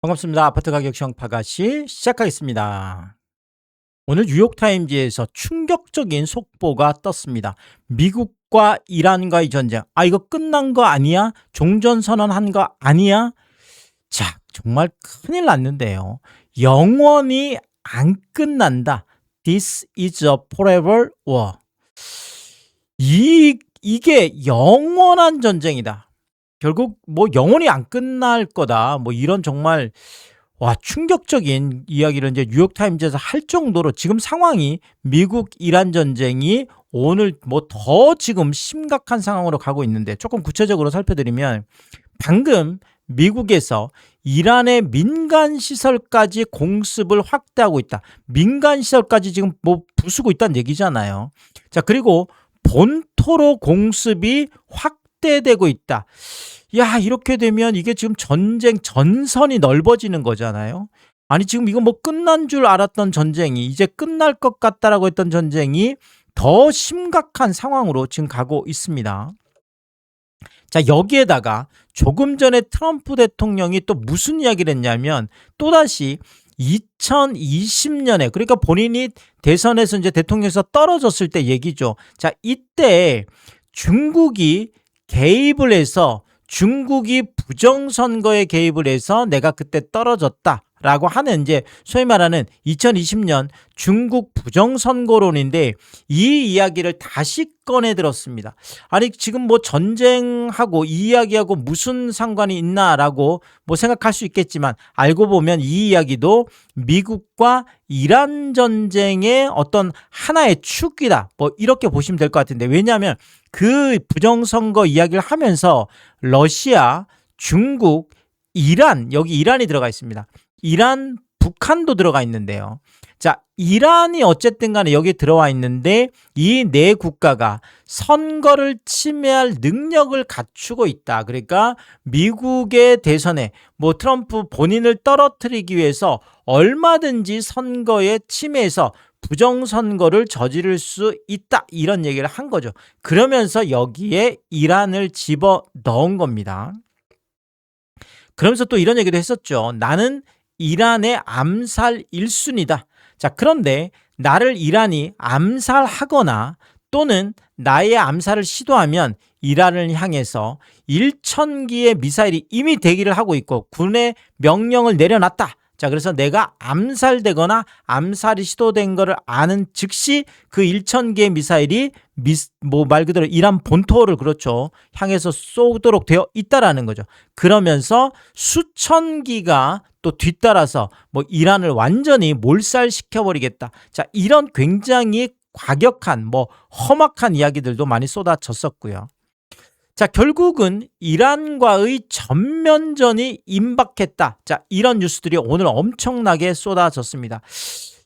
반갑습니다. 아파트 가격 시황파가시 시작하겠습니다. 오늘 뉴욕타임즈에서 충격적인 속보가 떴습니다. 미국과 이란과의 전쟁. 이거 끝난 거 아니야? 종전선언한 거 아니야? 자, 정말 큰일 났는데요. 영원히 안 끝난다. This is a forever war. 이게 영원한 전쟁이다. 결국 뭐 영원히 안 끝날 거다. 뭐 이런 정말 충격적인 이야기를 이제 뉴욕타임즈에서 할 정도로 지금 상황이 미국 이란 전쟁이 오늘 뭐 더 지금 심각한 상황으로 가고 있는데, 조금 구체적으로 살펴드리면 방금 미국에서 이란의 민간 시설까지 공습을 확대하고 있다. 민간 시설까지 지금 뭐 부수고 있다는 얘기잖아요. 자, 그리고 본토로 공습이 확대되고 있다. 야, 이렇게 되면 이게 지금 전쟁 전선이 넓어지는 거잖아요. 아니, 지금 이거 뭐 끝난 줄 알았던 전쟁이, 이제 끝날 것 같다라고 했던 전쟁이 더 심각한 상황으로 지금 가고 있습니다. 자, 여기에다가 조금 전에 트럼프 대통령이 또 무슨 이야기를 했냐면, 또다시 2020년에, 그러니까 본인이 대선에서 이제 대통령에서 떨어졌을 때 얘기죠. 자, 이때 중국이 개입을 해서, 중국이 부정선거에 개입을 해서 내가 그때 떨어졌다라고 하는, 이제 소위 말하는 2020년 중국 부정선거론인데, 이 이야기를 다시 꺼내 들었습니다. 아니, 지금 뭐 전쟁하고 이 이야기하고 무슨 상관이 있나라고 뭐 생각할 수 있겠지만, 알고 보면 이 이야기도 미국과 이란 전쟁의 어떤 하나의 축이다, 뭐 이렇게 보시면 될 것 같은데, 왜냐하면 그 부정선거 이야기를 하면서 러시아, 중국, 이란, 여기 이란이 들어가 있습니다. 이란, 북한도 들어가 있는데요. 자, 이란이 어쨌든 간에 여기 들어와 있는데, 이 네 국가가 선거를 침해할 능력을 갖추고 있다. 그러니까 미국의 대선에 뭐 트럼프 본인을 떨어뜨리기 위해서 얼마든지 선거에 침해해서 부정선거를 저지를 수 있다, 이런 얘기를 한 거죠. 그러면서 여기에 이란을 집어 넣은 겁니다. 그러면서 또 이런 얘기도 했었죠. 나는 이란의 암살 1순위다. 자, 그런데 나를 이란이 암살하거나 또는 나의 암살을 시도하면 이란을 향해서 1,000기의 미사일이 이미 대기를 하고 있고 군의 명령을 내려놨다. 자, 그래서 내가 암살되거나 암살이 시도된 거를 아는 즉시 그 1,000개의 미사일이 뭐 말 그대로 이란 본토를, 그렇죠, 향해서 쏘도록 되어 있다라는 거죠. 그러면서 수천 기가 또 뒤따라서 뭐 이란을 완전히 몰살시켜 버리겠다. 자, 이런 굉장히 과격한 뭐 험악한 이야기들도 많이 쏟아졌었고요. 자, 결국은 이란과의 전면전이 임박했다. 자, 이런 뉴스들이 오늘 엄청나게 쏟아졌습니다.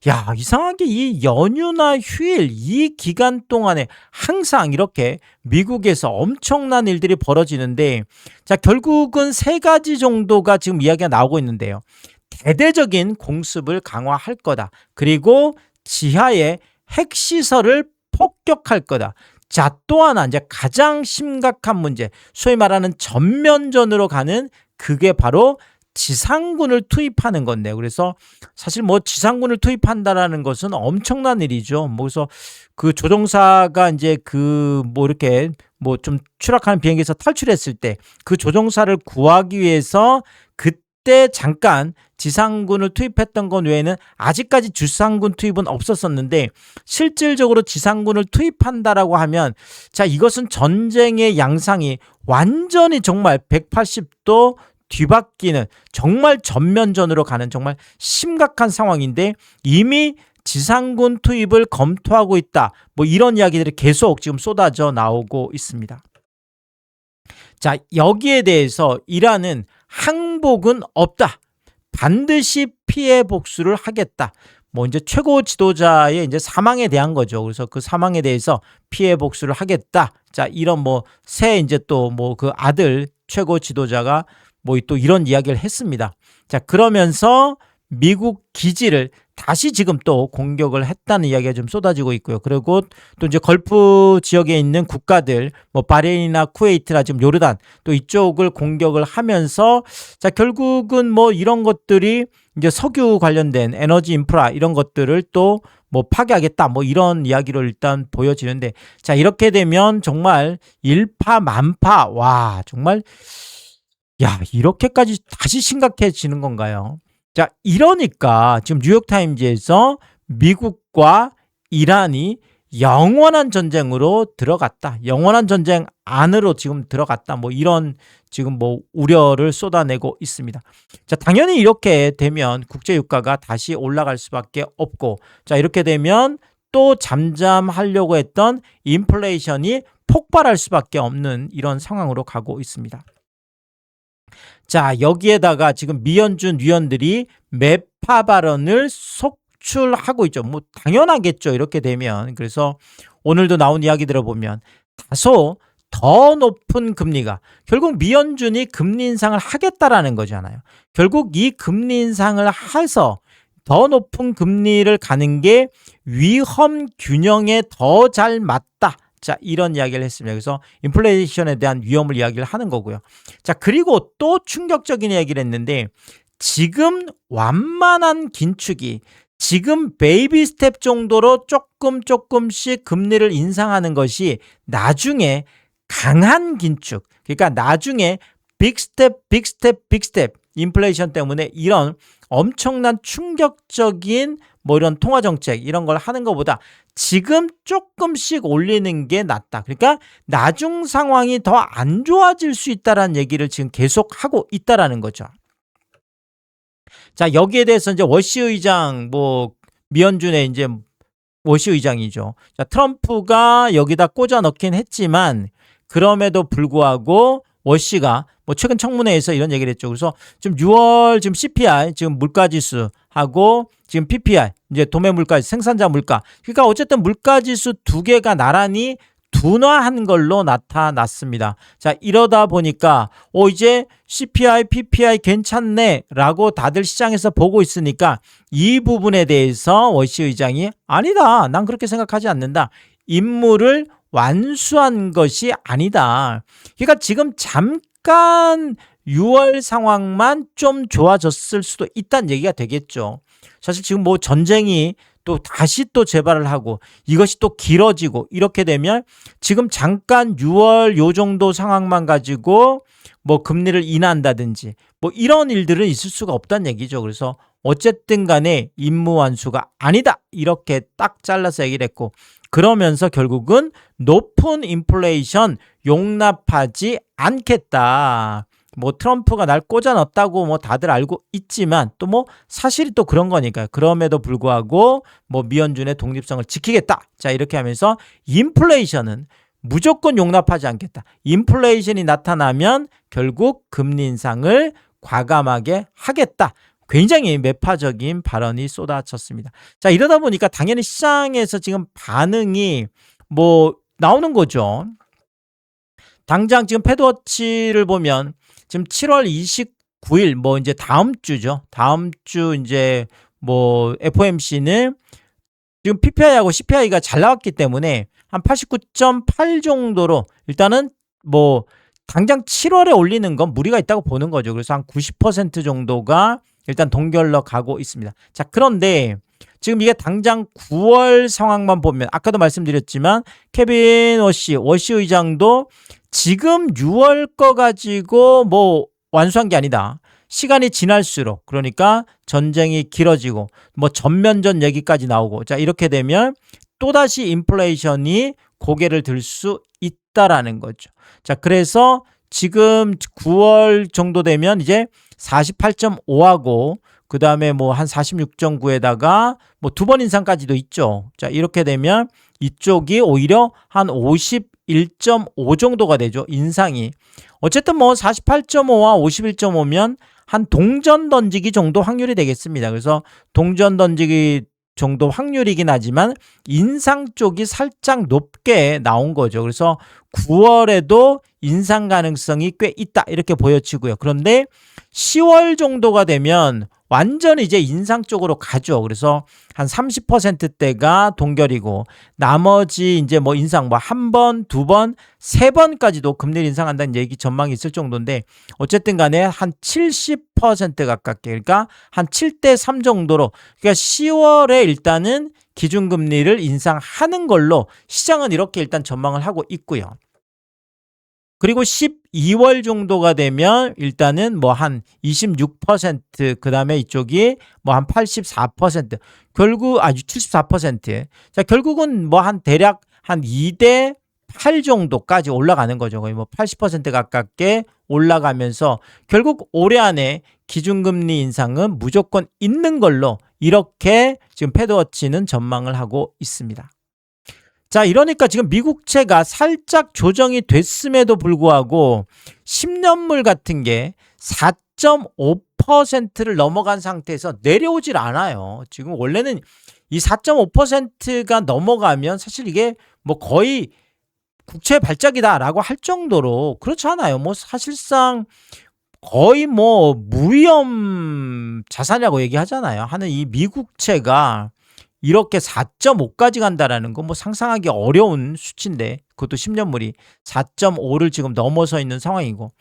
야, 이상하게 이 연휴나 휴일 이 기간 동안에 항상 이렇게 미국에서 엄청난 일들이 벌어지는데, 자, 결국은 세 가지 정도가 지금 이야기가 나오고 있는데요. 대대적인 공습을 강화할 거다. 그리고 지하의 핵시설을 폭격할 거다. 자, 또 하나 이제 가장 심각한 문제, 소위 말하는 전면전으로 가는, 그게 바로 지상군을 투입하는 건데요. 그래서 사실 뭐 지상군을 투입한다라는 것은 엄청난 일이죠. 뭐 그래서 그 조종사가 이제 그 뭐 이렇게 뭐 좀 추락하는 비행기에서 탈출했을 때 그 조종사를 구하기 위해서 그때 잠깐 지상군을 투입했던 것 외에는 아직까지 지상군 투입은 없었었는데, 실질적으로 지상군을 투입한다라고 하면, 자, 이것은 전쟁의 양상이 완전히 정말 180도 뒤바뀌는, 정말 전면전으로 가는 정말 심각한 상황인데, 이미 지상군 투입을 검토하고 있다. 뭐 이런 이야기들이 계속 지금 쏟아져 나오고 있습니다. 자, 여기에 대해서 이란은 항복은 없다. 반드시 피해 복수를 하겠다. 뭐 이제 최고 지도자의 이제 사망에 대한 거죠. 그래서 그 사망에 대해서 피해 복수를 하겠다. 자, 이런 뭐 새 이제 또 뭐 그 아들 최고 지도자가 뭐 또 이런 이야기를 했습니다. 자, 그러면서 미국 기지를 다시 지금 또 공격을 했다는 이야기가 좀 쏟아지고 있고요. 그리고 또 이제 걸프 지역에 있는 국가들, 뭐 바레인이나 쿠웨이트나 지금 요르단 또 이쪽을 공격을 하면서 자, 결국은 뭐 이런 것들이 이제 석유 관련된 에너지 인프라 이런 것들을 또 뭐 파괴하겠다 뭐 이런 이야기로 일단 보여지는데 자, 이렇게 되면 정말 일파만파 와, 정말 야, 이렇게까지 다시 심각해지는 건가요? 자, 이러니까 지금 뉴욕타임즈에서 미국과 이란이 영원한 전쟁으로 들어갔다. 영원한 전쟁 안으로 지금 들어갔다. 뭐 이런 지금 뭐 우려를 쏟아내고 있습니다. 자, 당연히 이렇게 되면 국제 유가가 다시 올라갈 수밖에 없고 자, 이렇게 되면 또 잠잠하려고 했던 인플레이션이 폭발할 수밖에 없는 이런 상황으로 가고 있습니다. 자, 여기에다가 지금 미연준 위원들이 매파 발언을 속출하고 있죠. 뭐 당연하겠죠. 이렇게 되면. 그래서 오늘도 나온 이야기 들어보면 다소 더 높은 금리가 결국 미연준이 금리 인상을 하겠다라는 거잖아요. 결국 이 금리 인상을 해서 더 높은 금리를 가는 게 위험 균형에 더 잘 맞다. 자, 이런 이야기를 했습니다. 그래서 인플레이션에 대한 위험을 이야기를 하는 거고요. 자, 그리고 또 충격적인 이야기를 했는데 지금 완만한 긴축이 지금 베이비 스텝 정도로 조금씩 금리를 인상하는 것이 나중에 강한 긴축, 그러니까 나중에 빅 스텝 인플레이션 때문에 이런 엄청난 충격적인 뭐 이런 통화 정책 이런 걸 하는 것보다 지금 조금씩 올리는 게 낫다. 그러니까 나중 상황이 더 안 좋아질 수 있다라는 얘기를 지금 계속 하고 있다라는 거죠. 자, 여기에 대해서 이제 워시 의장 뭐 미연준의 이제 워시 의장이죠. 자, 트럼프가 여기다 꽂아 넣긴 했지만 그럼에도 불구하고 워시가 뭐 최근 청문회에서 이런 얘기를 했죠. 그래서 지금 6월 지금 CPI 지금 물가지수하고 지금 PPI 이제 도매 물가 생산자 물가 그러니까 어쨌든 물가지수 두 개가 나란히 둔화한 걸로 나타났습니다. 자, 이러다 보니까 이제 CPI, PPI 괜찮네라고 다들 시장에서 보고 있으니까 이 부분에 대해서 워시 의장이 아니다. 난 그렇게 생각하지 않는다. 임무를 완수한 것이 아니다. 그러니까 지금 잠깐 6월 상황만 좀 좋아졌을 수도 있다는 얘기가 되겠죠. 사실 지금 뭐 전쟁이 또 다시 또 재발을 하고 이것이 또 길어지고 이렇게 되면 지금 잠깐 6월 요 정도 상황만 가지고 뭐 금리를 인하한다든지 뭐 이런 일들은 있을 수가 없다는 얘기죠. 그래서 어쨌든 간에 임무 완수가 아니다. 이렇게 딱 잘라서 얘기를 했고 그러면서 결국은 높은 인플레이션 용납하지 않겠다. 뭐 트럼프가 날 꽂아 넣었다고 뭐 다들 알고 있지만 또 뭐 사실이 또 그런 거니까요. 그럼에도 불구하고 뭐 미연준의 독립성을 지키겠다. 자, 이렇게 하면서 인플레이션은 무조건 용납하지 않겠다. 인플레이션이 나타나면 결국 금리 인상을 과감하게 하겠다. 굉장히 매파적인 발언이 쏟아졌습니다. 자, 이러다 보니까 당연히 시장에서 지금 반응이 뭐 나오는 거죠. 당장 지금 패드워치를 보면 지금 7월 29일 뭐 이제 다음 주죠. 다음 주 이제 뭐 FOMC는 지금 PPI하고 CPI가 잘 나왔기 때문에 한 89.8 정도로 일단은 뭐 당장 7월에 올리는 건 무리가 있다고 보는 거죠. 그래서 한 90% 정도가 일단 동결로 가고 있습니다. 자, 그런데 지금 이게 당장 9월 상황만 보면 아까도 말씀드렸지만 케빈 워시 의장도 지금 6월 거 가지고 뭐 완수한 게 아니다. 시간이 지날수록 그러니까 전쟁이 길어지고 뭐 전면전 얘기까지 나오고 자, 이렇게 되면 또다시 인플레이션이 고개를 들 수 있다라는 거죠. 자, 그래서 지금 9월 정도 되면 이제 48.5하고 그 다음에 뭐 한 46.9에다가 뭐 두 번 인상까지도 있죠. 자, 이렇게 되면 이쪽이 오히려 한 51.5 정도가 되죠. 인상이. 어쨌든 뭐 48.5와 51.5면 한 동전 던지기 정도 확률이 되겠습니다. 그래서 동전 던지기 정도 확률이긴 하지만 인상 쪽이 살짝 높게 나온 거죠. 그래서 9월에도 인상 가능성이 꽤 있다 이렇게 보여지고요. 그런데 10월 정도가 되면 완전히 이제 인상 쪽으로 가죠. 그래서 한 30%대가 동결이고 나머지 이제 뭐 인상 뭐 한 번, 두 번, 세 번까지도 금리를 인상한다는 얘기 전망이 있을 정도인데 어쨌든 간에 한 70% 가깝게 그러니까 한 7대 3 정도로 그러니까 10월에 일단은 기준금리를 인상하는 걸로 시장은 이렇게 일단 전망을 하고 있고요. 그리고 12월 정도가 되면 일단은 뭐 한 26%, 그다음에 이쪽이 뭐 한 84%, 결국 74%. 자, 결국은 뭐 한 대략 한 2대 8 정도까지 올라가는 거죠. 거의 뭐 80% 가깝게 올라가면서 결국 올해 안에 기준금리 인상은 무조건 있는 걸로 이렇게 지금 패드워치는 전망을 하고 있습니다. 자, 이러니까 지금 미국채가 살짝 조정이 됐음에도 불구하고 10년물 같은 게 4.5%를 넘어간 상태에서 내려오질 않아요. 지금 원래는 이 4.5%가 넘어가면 사실 이게 뭐 거의 국채 발작이다라고 할 정도로 그렇지 않아요. 뭐 사실상 거의 뭐 무위험 자산이라고 얘기하잖아요. 하는 이 미국채가 이렇게 4.5까지 간다라는 건 뭐 상상하기 어려운 수치인데 그것도 10년물이 4.5를 지금 넘어서 있는 상황이고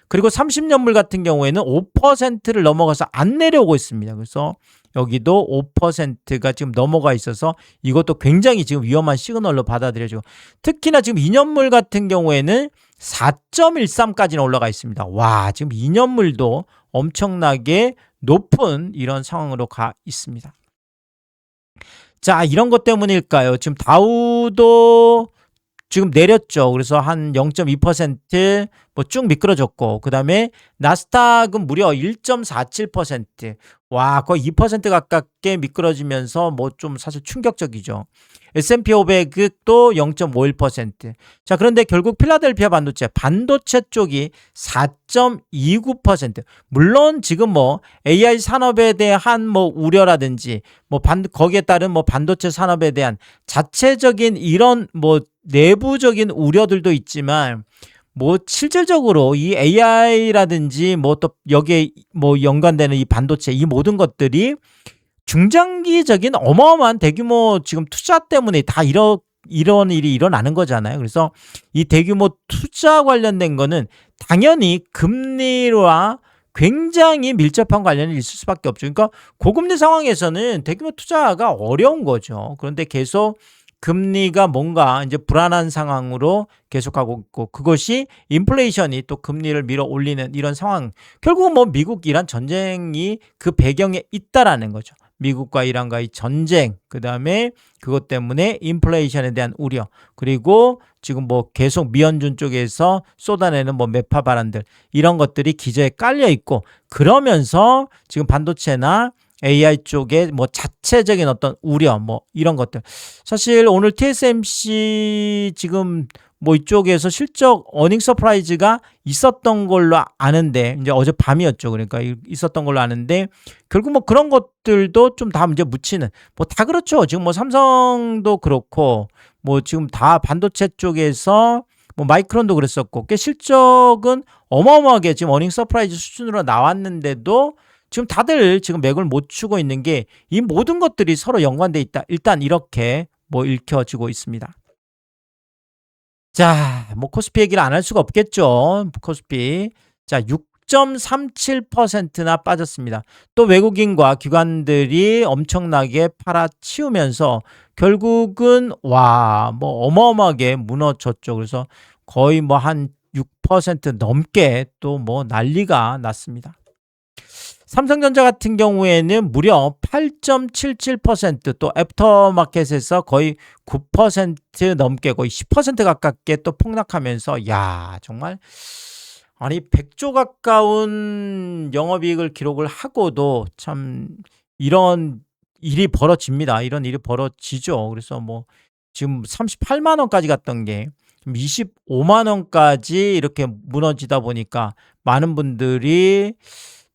그리고 30년물 같은 경우에는 5%를 넘어가서 안 내려오고 있습니다. 그래서 여기도 5%가 지금 넘어가 있어서 이것도 굉장히 지금 위험한 시그널로 받아들여지고 특히나 지금 2년물 같은 경우에는 4.13까지는 올라가 있습니다. 와, 지금 2년물도 엄청나게 높은 이런 상황으로 가 있습니다. 자, 이런 것 때문일까요? 지금 다우도 지금 내렸죠. 그래서 한 0.2% 뭐 쭉 미끄러졌고 그다음에 나스닥은 무려 1.47%. 와, 거의 2% 가깝게 미끄러지면서 뭐 좀 사실 충격적이죠. S&P 500도 0.51%. 자, 그런데 결국 필라델피아 반도체 쪽이 4.29%. 물론 지금 뭐 AI 산업에 대한 뭐 우려라든지 뭐 거기에 따른 뭐 반도체 산업에 대한 자체적인 이런 뭐 내부적인 우려들도 있지만 뭐 실질적으로 이 AI라든지 뭐 또 여기에 뭐 연관되는 이 반도체 이 모든 것들이 중장기적인 어마어마한 대규모 지금 투자 때문에 다 이런 일이 일어나는 거잖아요. 그래서 이 대규모 투자 관련된 거는 당연히 금리와 굉장히 밀접한 관련이 있을 수밖에 없죠. 그러니까 고금리 상황에서는 대규모 투자가 어려운 거죠. 그런데 계속 금리가 뭔가 이제 불안한 상황으로 계속하고 있고 그것이 인플레이션이 또 금리를 밀어 올리는 이런 상황. 결국은 뭐 미국 이란 전쟁이 그 배경에 있다라는 거죠. 미국과 이란과의 전쟁, 그다음에 그것 때문에 인플레이션에 대한 우려, 그리고 지금 뭐 계속 미연준 쪽에서 쏟아내는 뭐 매파 발언들 이런 것들이 기저에 깔려 있고 그러면서 지금 반도체나 AI 쪽에 뭐 자체적인 어떤 우려 뭐 이런 것들 사실 오늘 TSMC 지금 뭐 이쪽에서 실적 어닝 서프라이즈가 있었던 걸로 아는데 이제 어젯밤이었죠. 그러니까 있었던 걸로 아는데 결국 뭐 그런 것들도 좀 다 이제 묻히는 뭐 다 그렇죠. 지금 뭐 삼성도 그렇고 뭐 지금 다 반도체 쪽에서 뭐 마이크론도 그랬었고 꽤 실적은 어마어마하게 지금 어닝 서프라이즈 수준으로 나왔는데도 지금 다들 지금 맥을 못 추고 있는 게 이 모든 것들이 서로 연관돼 있다. 일단 이렇게 뭐 읽혀지고 있습니다. 자, 뭐 코스피 얘기를 안 할 수가 없겠죠. 코스피. 자, 6.37%나 빠졌습니다. 또 외국인과 기관들이 엄청나게 팔아치우면서 결국은 와, 뭐 어마어마하게 무너졌죠. 그래서 거의 뭐 한 6% 넘게 또 뭐 난리가 났습니다. 삼성전자 같은 경우에는 무려 8.77%, 또 애프터마켓에서 거의 9% 넘게 거의 10% 가깝게 또 폭락하면서 야, 정말 아니 100조 가까운 영업이익을 기록을 하고도 참 이런 일이 벌어집니다. 이런 일이 벌어지죠. 그래서 뭐 지금 38만 원까지 갔던 게 25만 원까지 이렇게 무너지다 보니까 많은 분들이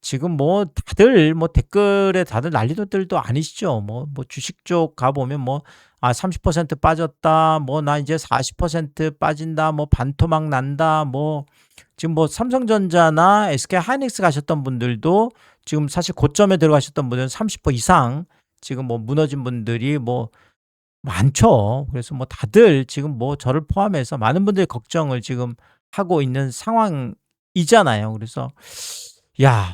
지금 뭐 다들 뭐 댓글에 다들 난리들도 아니시죠. 뭐 주식 쪽 가보면 뭐, 30% 빠졌다. 뭐 나 이제 40% 빠진다. 뭐 반토막 난다. 뭐 지금 뭐 삼성전자나 SK 하이닉스 가셨던 분들도 지금 사실 고점에 들어가셨던 분들은 30% 이상 지금 뭐 무너진 분들이 뭐 많죠. 그래서 뭐 다들 지금 뭐 저를 포함해서 많은 분들이 걱정을 지금 하고 있는 상황이잖아요. 그래서 야,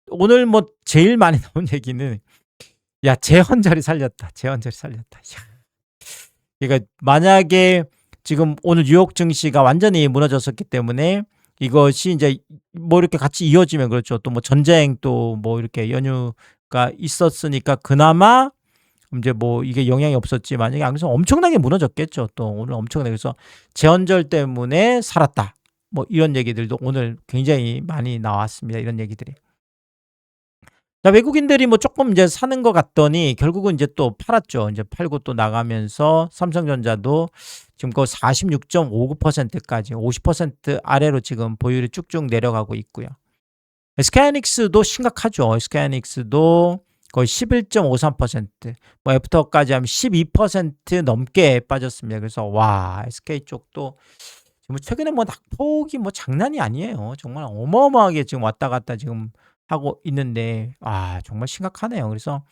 오늘 뭐 제일 많이 나온 얘기는 야, 재헌절이 살렸다. 재헌절이 살렸다. 야. 그러니까 만약에 지금 오늘 뉴욕 증시가 완전히 무너졌었기 때문에 이것이 이제 뭐 이렇게 같이 이어지면 그렇죠. 또 뭐 전쟁 또 뭐 이렇게 연휴가 있었으니까 그나마 이제 뭐 이게 영향이 없었지. 만약에 안 그래서 엄청나게 무너졌겠죠. 또 오늘 엄청나게. 그래서 재헌절 때문에 살았다. 뭐 이런 얘기들도 오늘 굉장히 많이 나왔습니다. 이런 얘기들이. 자, 외국인들이 뭐 조금 이제 사는 것 같더니 결국은 이제 또 팔았죠. 이제 팔고 또 나가면서 삼성전자도 지금 그 46.59%까지 50% 아래로 지금 보율이 쭉쭉 내려가고 있고요. SK하이닉스도 심각하죠. SK하이닉스도 거의 11.53%, 뭐 애프터까지 하면 12% 넘게 빠졌습니다. 그래서 와, SK 쪽도 지금 최근에 뭐 낙폭이 뭐 장난이 아니에요. 정말 어마어마하게 지금 왔다 갔다 지금 하고 있는데 정말 심각하네요. 그래서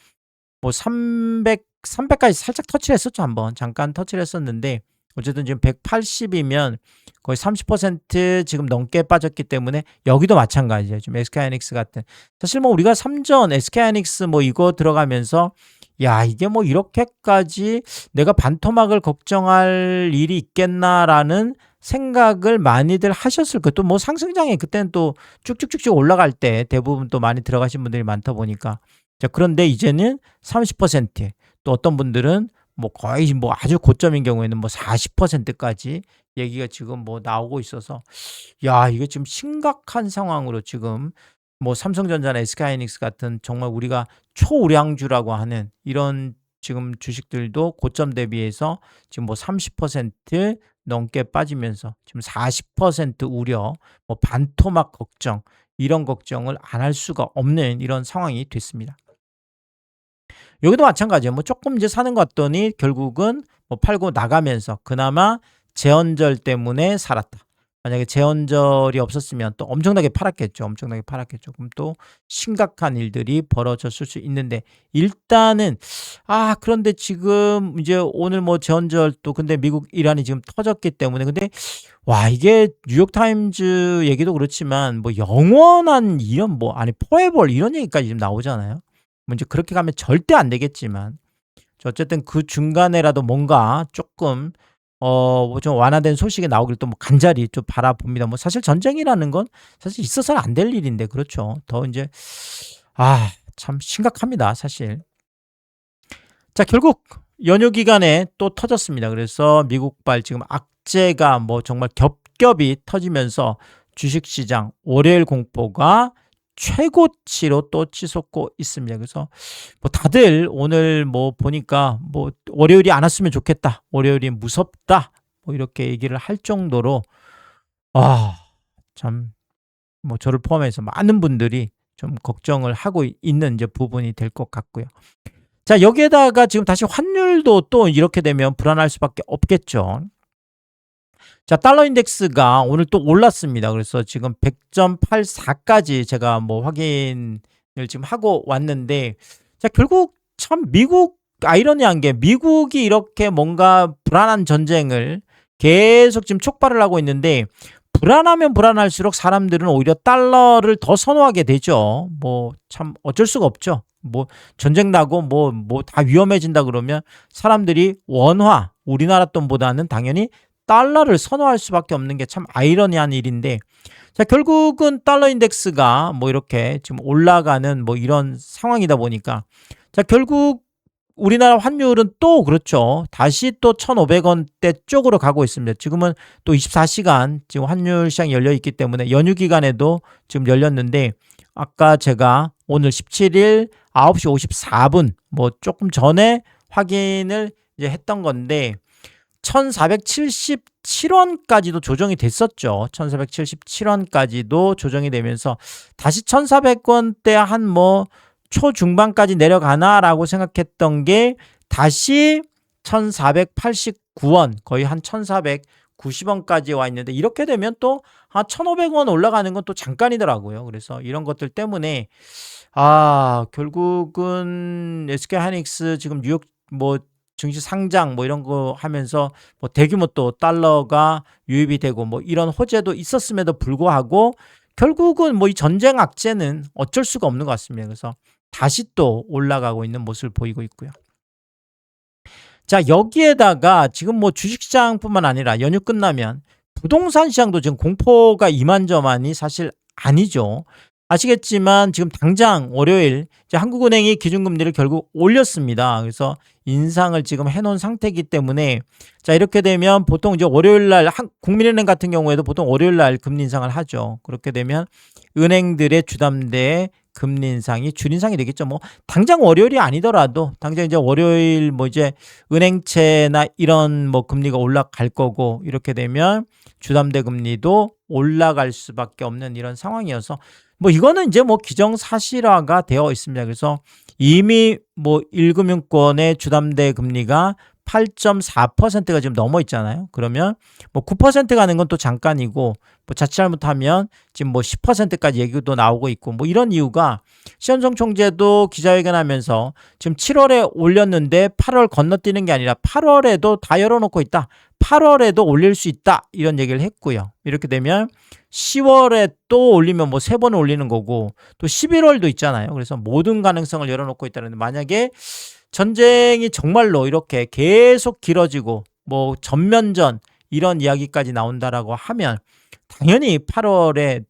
뭐 300까지 살짝 터치를 했었죠. 한번 잠깐 터치를 했었는데 어쨌든 지금 180이면 거의 30% 지금 넘게 빠졌기 때문에 여기도 마찬가지예요. 지금 SK하이닉스 같은, 사실 뭐 우리가 삼전 SK하이닉스 뭐 이거 들어가면서 야, 이게 뭐 이렇게까지 내가 반토막을 걱정할 일이 있겠나라는 생각을 많이들 하셨을 거예요. 또 뭐 상승장에 그때는 또 쭉쭉쭉쭉 올라갈 때 대부분 또 많이 들어가신 분들이 많다 보니까. 자, 그런데 이제는 30%, 또 어떤 분들은 뭐 거의 뭐 아주 고점인 경우에는 뭐 40%까지 얘기가 지금 뭐 나오고 있어서 야, 이거 지금 심각한 상황으로 지금 뭐 삼성전자나 SK하이닉스 같은 정말 우리가 초우량주라고 하는 이런 지금 주식들도 고점 대비해서 지금 뭐 30% 넘게 빠지면서 지금 40% 우려, 뭐 반토막 걱정, 이런 걱정을 안 할 수가 없는 이런 상황이 됐습니다. 여기도 마찬가지예요. 뭐 조금 이제 사는 것 같더니 결국은 뭐 팔고 나가면서 그나마 재헌절 때문에 살았다. 만약에 재헌절이 없었으면 또 엄청나게 팔았겠죠. 엄청나게 팔았겠죠. 그럼 또 심각한 일들이 벌어졌을 수 있는데 일단은 그런데 지금 이제 오늘 뭐 재헌절 또 근데 미국 이란이 지금 터졌기 때문에 근데 와, 이게 뉴욕타임즈 얘기도 그렇지만 뭐 영원한 이런 뭐 아니 포에버 이런 얘기까지 지금 나오잖아요. 뭐 이제 그렇게 가면 절대 안 되겠지만 어쨌든 그 중간에라도 뭔가 조금 뭐 좀 완화된 소식이 나오길 또 뭐 간절히 좀 바라봅니다. 뭐 사실 전쟁이라는 건 사실 있어서는 안 될 일인데 그렇죠. 더 이제 참 심각합니다, 사실. 자, 결국 연휴 기간에 또 터졌습니다. 그래서 미국발 지금 악재가 뭐 정말 겹겹이 터지면서 주식시장 월요일 공포가 최고치로 또 치솟고 있습니다. 그래서 뭐 다들 오늘 뭐 보니까 뭐 월요일이 안 왔으면 좋겠다. 월요일이 무섭다. 뭐 이렇게 얘기를 할 정도로 참 뭐 저를 포함해서 많은 분들이 좀 걱정을 하고 있는 이제 부분이 될 것 같고요. 자, 여기에다가 지금 다시 환율도 또 이렇게 되면 불안할 수밖에 없겠죠. 자, 달러 인덱스가 오늘 또 올랐습니다. 그래서 지금 100.84까지 제가 뭐 확인을 지금 하고 왔는데, 자, 결국 참 미국 아이러니한 게 미국이 이렇게 뭔가 불안한 전쟁을 계속 지금 촉발을 하고 있는데 불안하면 불안할수록 사람들은 오히려 달러를 더 선호하게 되죠. 뭐 참 어쩔 수가 없죠. 뭐 전쟁 나고 뭐 다 위험해진다 그러면 사람들이 원화, 우리나라 돈보다는 당연히 달러를 선호할 수밖에 없는 게 참 아이러니한 일인데, 자, 결국은 달러 인덱스가 뭐 이렇게 지금 올라가는 뭐 이런 상황이다 보니까 자, 결국 우리나라 환율은 또 그렇죠. 다시 또 1,500원대 쪽으로 가고 있습니다. 지금은 또 24시간 지금 환율 시장이 열려 있기 때문에 연휴 기간에도 지금 열렸는데 아까 제가 오늘 17일 9시 54분 뭐 조금 전에 확인을 이제 했던 건데 1477원까지도 조정이 됐었죠. 1477원까지도 조정이 되면서 다시 1400원대 한 뭐 초중반까지 내려가나라고 생각했던 게 다시 1489원, 거의 한 1490원까지 와 있는데, 이렇게 되면 또 한 1500원 올라가는 건 또 잠깐이더라고요. 그래서 이런 것들 때문에 결국은 SK하이닉스 지금 뉴욕 뭐 증시 상장 뭐 이런 거 하면서 뭐 대규모 또 달러가 유입이 되고 뭐 이런 호재도 있었음에도 불구하고 결국은 뭐 이 전쟁 악재는 어쩔 수가 없는 것 같습니다. 그래서 다시 또 올라가고 있는 모습을 보이고 있고요. 자, 여기에다가 지금 뭐 주식시장뿐만 아니라 연휴 끝나면 부동산 시장도 지금 공포가 이만저만이 사실 아니죠. 아시겠지만 지금 당장 월요일 이제 한국은행이 기준금리를 결국 올렸습니다. 그래서 인상을 지금 해놓은 상태이기 때문에, 자, 이렇게 되면 보통 이제 월요일 날 국민은행 같은 경우에도 보통 월요일 날 금리 인상을 하죠. 그렇게 되면 은행들의 주담대 금리 인상이 줄인상이 되겠죠. 뭐 당장 월요일이 아니더라도 당장 이제 월요일 뭐 이제 은행채나 이런 뭐 금리가 올라갈 거고, 이렇게 되면 주담대 금리도 올라갈 수밖에 없는 이런 상황이어서 뭐 이거는 이제 뭐 기정사실화가 되어 있습니다. 그래서 이미 뭐 1금융권의 주담대 금리가 8.4%가 지금 넘어 있잖아요. 그러면 뭐 9% 가는 건 또 잠깐이고, 뭐 자칫 잘못하면 지금 뭐 10%까지 얘기도 나오고 있고, 뭐 이런 이유가 시현성 총재도 기자회견하면서 지금 7월에 올렸는데 8월 건너뛰는 게 아니라 8월에도 다 열어놓고 있다. 8월에도 올릴 수 있다. 이런 얘기를 했고요. 이렇게 되면 10월에 또 올리면 뭐 3번 올리는 거고, 또 11월도 있잖아요. 그래서 모든 가능성을 열어놓고 있다는데, 만약에 전쟁이 정말로 이렇게 계속 길어지고 뭐 전면전 이런 이야기까지 나온다라고 하면 당연히 8월에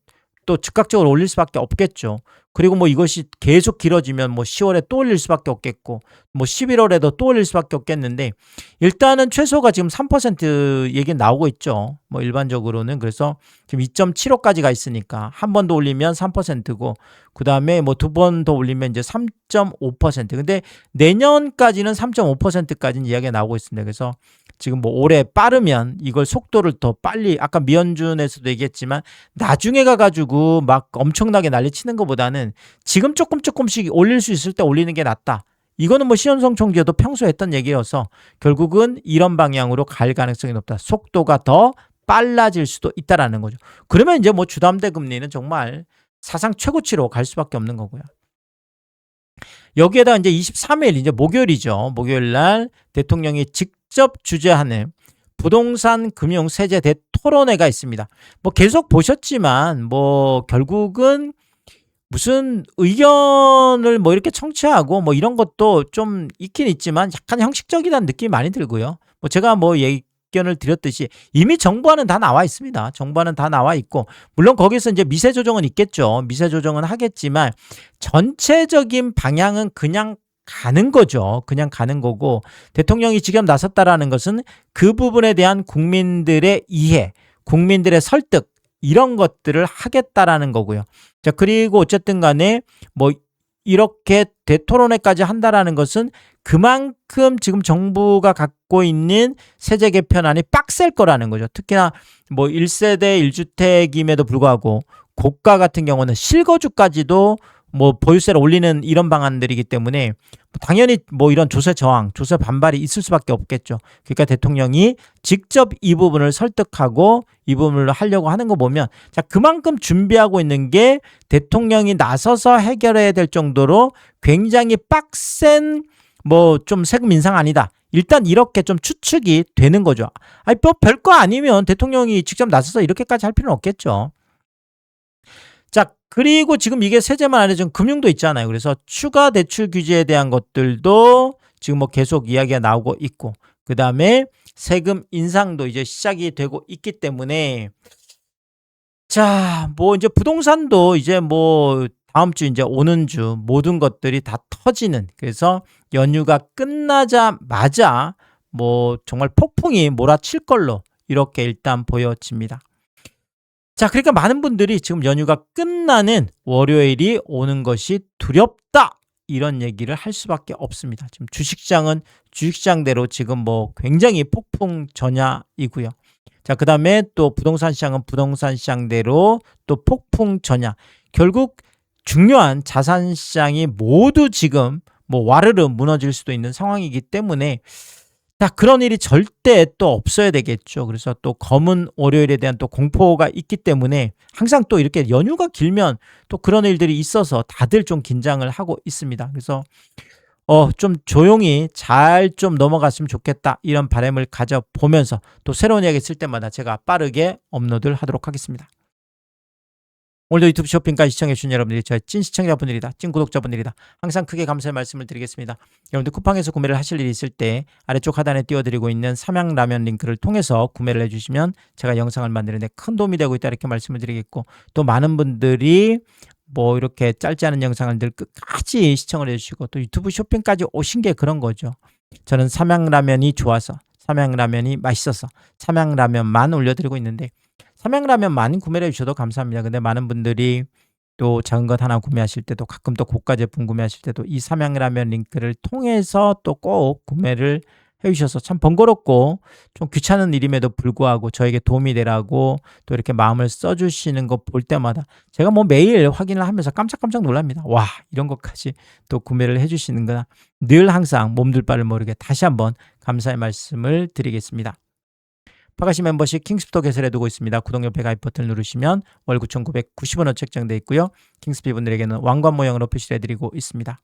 또 즉각적으로 올릴 수밖에 없겠죠. 그리고 뭐 이것이 계속 길어지면 뭐 10월에 또 올릴 수밖에 없겠고, 뭐 11월에도 또 올릴 수밖에 없겠는데, 일단은 최소가 지금 3% 얘기 나오고 있죠. 뭐 일반적으로는. 그래서 지금 2.75까지 가 있으니까 한 번 더 올리면 3%고, 그 다음에 뭐 2번 더 올리면 이제 3.5%. 근데 내년까지는 3.5%까지는 이야기가 나오고 있습니다. 그래서 지금 뭐 올해 빠르면 이걸 속도를 더 빨리, 아까 미연준에서도 얘기했지만 나중에 가가지고 막 엄청나게 난리치는 것보다는 지금 조금씩 올릴 수 있을 때 올리는 게 낫다. 이거는 뭐 시현성 총재도 평소에 했던 얘기여서 결국은 이런 방향으로 갈 가능성이 높다. 속도가 더 빨라질 수도 있다라는 거죠. 그러면 이제 뭐 주담대 금리는 정말 사상 최고치로 갈 수밖에 없는 거고요. 여기에다 이제 23일 이제 목요일이죠. 목요일 날 대통령이 직접 주재하는 부동산 금융 세제 대토론회가 있습니다. 뭐 계속 보셨지만 뭐 결국은 무슨 의견을 뭐 이렇게 청취하고 뭐 이런 것도 좀 있긴 있지만 약간 형식적이라는 느낌이 많이 들고요. 뭐 제가 뭐 의견을 드렸듯이 이미 정부안은 다 나와 있습니다. 정부안은 다 나와 있고, 물론 거기서 이제 미세 조정은 있겠죠. 미세 조정은 하겠지만 전체적인 방향은 그냥 가는 거죠. 그냥 가는 거고, 대통령이 직접 나섰다라는 것은 그 부분에 대한 국민들의 이해, 국민들의 설득, 이런 것들을 하겠다라는 거고요. 자, 그리고 어쨌든 간에 뭐 이렇게 대토론회까지 한다라는 것은 그만큼 지금 정부가 갖고 있는 세제 개편안이 빡셀 거라는 거죠. 특히나 뭐 1세대 1주택임에도 불구하고 고가 같은 경우는 실거주까지도 뭐 보유세를 올리는 이런 방안들이기 때문에 당연히 뭐 이런 조세 저항, 조세 반발이 있을 수밖에 없겠죠. 그러니까 대통령이 직접 이 부분을 설득하고 이 부분을 하려고 하는 거 보면, 자, 그만큼 준비하고 있는 게 대통령이 나서서 해결해야 될 정도로 굉장히 빡센 뭐 좀 세금 인상 아니다. 일단 이렇게 좀 추측이 되는 거죠. 아니 뭐 별거 아니면 대통령이 직접 나서서 이렇게까지 할 필요는 없겠죠. 자, 그리고 지금 이게 세제만 아니라 지금 금융도 있잖아요. 그래서 추가 대출 규제에 대한 것들도 지금 뭐 계속 이야기가 나오고 있고, 그 다음에 세금 인상도 이제 시작이 되고 있기 때문에, 자, 뭐 이제 부동산도 이제 뭐 다음 주 이제 오는 주 모든 것들이 다 터지는, 그래서 연휴가 끝나자마자 뭐 정말 폭풍이 몰아칠 걸로 이렇게 일단 보여집니다. 자, 그러니까 많은 분들이 지금 연휴가 끝나는 월요일이 오는 것이 두렵다, 이런 얘기를 할 수밖에 없습니다. 지금 주식시장은 주식시장대로 지금 뭐 굉장히 폭풍 전야이고요. 자, 그다음에 또 부동산 시장은 부동산 시장대로 또 폭풍 전야. 결국 중요한 자산 시장이 모두 지금 뭐 와르르 무너질 수도 있는 상황이기 때문에 자, 그런 일이 절대 또 없어야 되겠죠. 그래서 또 검은 월요일에 대한 또 공포가 있기 때문에 항상 또 이렇게 연휴가 길면 또 그런 일들이 있어서 다들 좀 긴장을 하고 있습니다. 그래서 좀 조용히 잘 좀 넘어갔으면 좋겠다 이런 바람을 가져보면서 또 새로운 이야기 쓸 때마다 제가 빠르게 업로드를 하도록 하겠습니다. 오늘도 유튜브 쇼핑까지 시청해주신 여러분들이 저의 찐 시청자분들이다, 찐 구독자분들이다. 항상 크게 감사의 말씀을 드리겠습니다. 여러분들 쿠팡에서 구매를 하실 일이 있을 때 아래쪽 하단에 띄워드리고 있는 삼양라면 링크를 통해서 구매를 해주시면 제가 영상을 만드는데 큰 도움이 되고 있다 이렇게 말씀을 드리겠고, 또 많은 분들이 뭐 이렇게 짧지 않은 영상을 늘 끝까지 시청을 해주시고 또 유튜브 쇼핑까지 오신 게 그런 거죠. 저는 삼양라면이 좋아서, 삼양라면이 맛있어서 삼양라면만 올려드리고 있는데 삼양라면 많이 구매를 해주셔도 감사합니다. 근데 많은 분들이 또 작은 것 하나 구매하실 때도, 가끔 또 고가 제품 구매하실 때도 이 삼양라면 링크를 통해서 또 꼭 구매를 해주셔서 참 번거롭고 좀 귀찮은 일임에도 불구하고 저에게 도움이 되라고 또 이렇게 마음을 써주시는 거 볼 때마다 제가 뭐 매일 확인을 하면서 깜짝깜짝 놀랍니다. 와, 이런 것까지 또 구매를 해주시는구나. 늘 항상 몸둘 바를 모르게 다시 한번 감사의 말씀을 드리겠습니다. 파가시 멤버십 킹스부터 개설해두고 있습니다. 구독 옆에 가입 버튼을 누르시면 월 9,990원으로 책정되어 있고요. 킹스피 분들에게는 왕관 모형으로 표시를 해드리고 있습니다.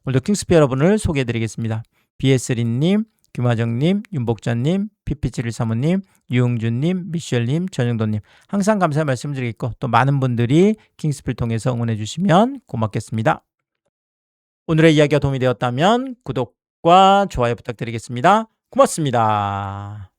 오늘도 킹스피 여러분을 소개해드리겠습니다. BS린님, 김화정님, 윤복자님, PP7135님, 유흥준님, 미셸님, 전영돈님 항상 감사의 말씀을 드리겠고 또 많은 분들이 킹스피를 통해서 응원해 주시면 고맙겠습니다. 오늘의 이야기가 도움이 되었다면 구독과 좋아요 부탁드리겠습니다. 고맙습니다.